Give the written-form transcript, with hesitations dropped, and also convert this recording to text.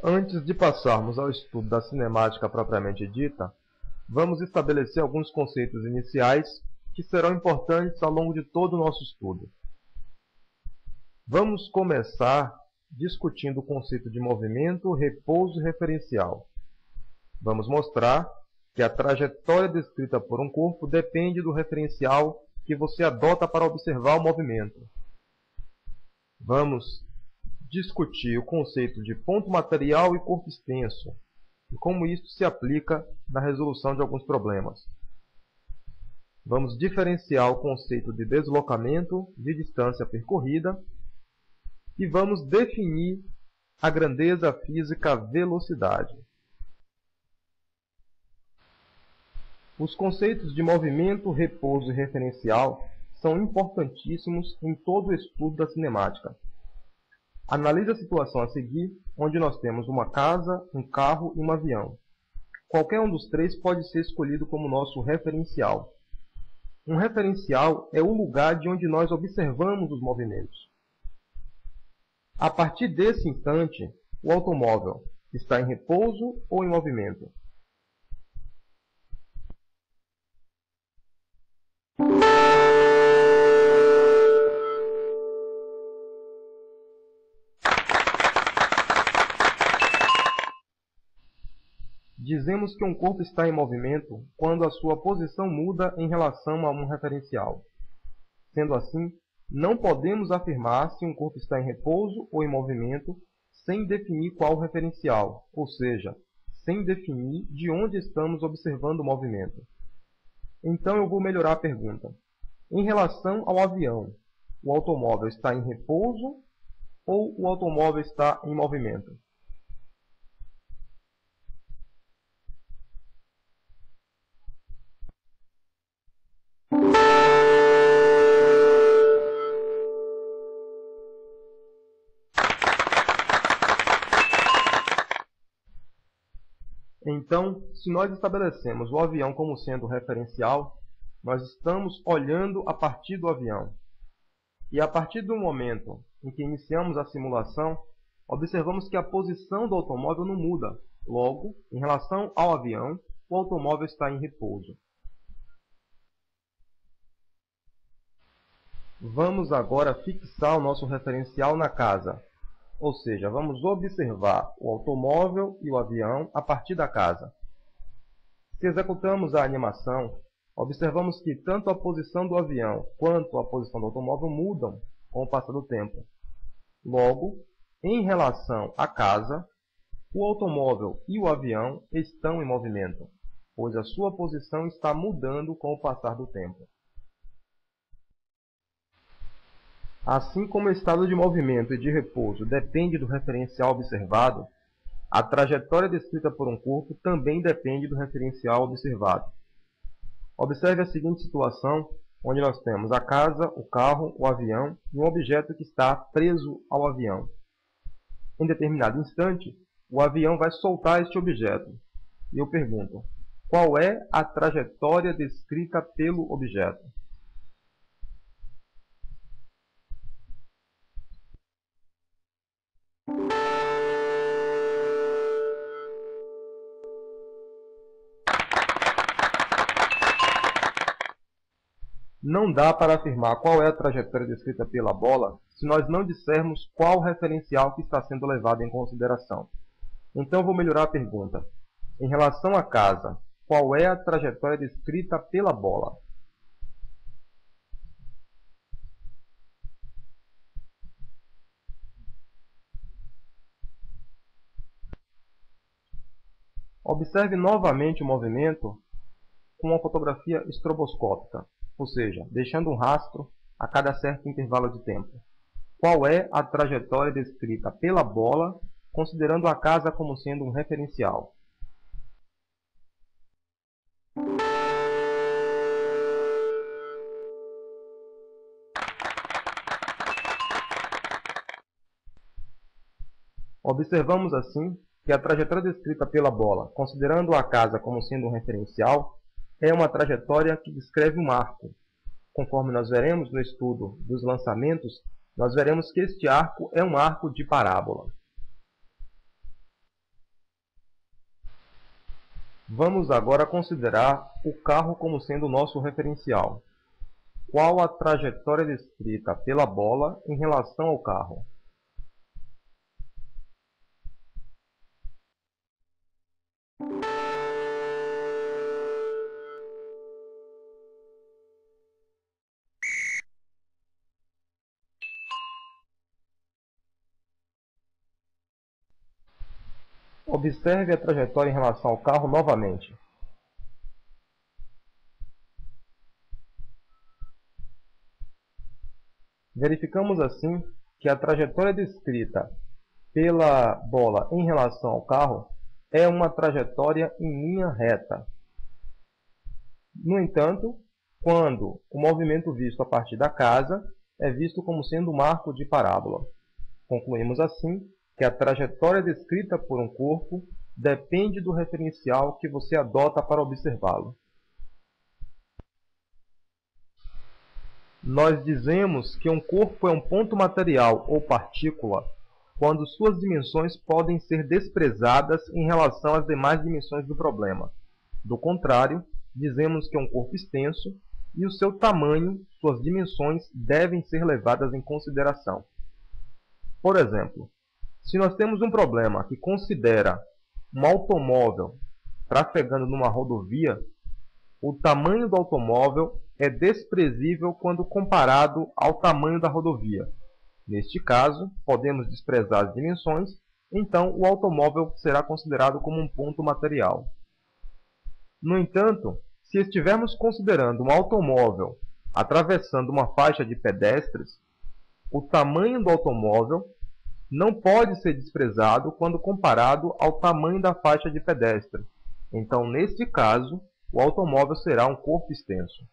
Antes de passarmos ao estudo da cinemática propriamente dita, vamos estabelecer alguns conceitos iniciais que serão importantes ao longo de todo o nosso estudo. Vamos começar discutindo o conceito de movimento, repouso e referencial. Vamos mostrar que a trajetória descrita por um corpo depende do referencial que você adota para observar o movimento. Vamos discutir o conceito de ponto material e corpo extenso, e como isso se aplica na resolução de alguns problemas. Vamos diferenciar o conceito de deslocamento de distância percorrida e vamos definir a grandeza física velocidade. Os conceitos de movimento, repouso e referencial são importantíssimos em todo o estudo da cinemática. Analise a situação a seguir, onde nós temos uma casa, um carro e um avião. Qualquer um dos três pode ser escolhido como nosso referencial. Um referencial é o lugar de onde nós observamos os movimentos. A partir desse instante, o automóvel está em repouso ou em movimento? Dizemos que um corpo está em movimento quando a sua posição muda em relação a um referencial. Sendo assim, não podemos afirmar se um corpo está em repouso ou em movimento sem definir qual referencial, ou seja, sem definir de onde estamos observando o movimento. Então eu vou melhorar a pergunta. Em relação ao avião, o automóvel está em repouso ou o automóvel está em movimento? Então, se nós estabelecemos o avião como sendo referencial, nós estamos olhando a partir do avião. E a partir do momento em que iniciamos a simulação, observamos que a posição do automóvel não muda. Logo, em relação ao avião, o automóvel está em repouso. Vamos agora fixar o nosso referencial na casa. Ou seja, vamos observar o automóvel e o avião a partir da casa. Se executamos a animação, observamos que tanto a posição do avião quanto a posição do automóvel mudam com o passar do tempo. Logo, em relação à casa, o automóvel e o avião estão em movimento, pois a sua posição está mudando com o passar do tempo. Assim como o estado de movimento e de repouso depende do referencial observado, a trajetória descrita por um corpo também depende do referencial observado. Observe a seguinte situação, onde nós temos a casa, o carro, o avião e um objeto que está preso ao avião. Em determinado instante, o avião vai soltar este objeto. E eu pergunto, qual é a trajetória descrita pelo objeto? Não dá para afirmar qual é a trajetória descrita pela bola se nós não dissermos qual referencial que está sendo levado em consideração. Então, vou melhorar a pergunta. Em relação à casa, qual é a trajetória descrita pela bola? Observe novamente o movimento com uma fotografia estroboscópica, ou seja, deixando um rastro a cada certo intervalo de tempo. Qual é a trajetória descrita pela bola, considerando a casa como sendo um referencial? Observamos assim que a trajetória descrita pela bola, considerando a casa como sendo um referencial, é uma trajetória que descreve um arco. Conforme nós veremos no estudo dos lançamentos, nós veremos que este arco é um arco de parábola. Vamos agora considerar o carro como sendo o nosso referencial. Qual a trajetória descrita pela bola em relação ao carro? Observe a trajetória em relação ao carro novamente. Verificamos assim que a trajetória descrita pela bola em relação ao carro é uma trajetória em linha reta. No entanto, quando o movimento visto a partir da casa é visto como sendo um arco de parábola. Concluímos assim que a trajetória descrita por um corpo depende do referencial que você adota para observá-lo. Nós dizemos que um corpo é um ponto material ou partícula quando suas dimensões podem ser desprezadas em relação às demais dimensões do problema. Do contrário, dizemos que é um corpo extenso e o seu tamanho, suas dimensões, devem ser levadas em consideração. Por exemplo, se nós temos um problema que considera um automóvel trafegando numa rodovia, o tamanho do automóvel é desprezível quando comparado ao tamanho da rodovia. Neste caso, podemos desprezar as dimensões, então o automóvel será considerado como um ponto material. No entanto, se estivermos considerando um automóvel atravessando uma faixa de pedestres, o tamanho do automóvel não pode ser desprezado quando comparado ao tamanho da faixa de pedestre. Então, neste caso, o automóvel será um corpo extenso.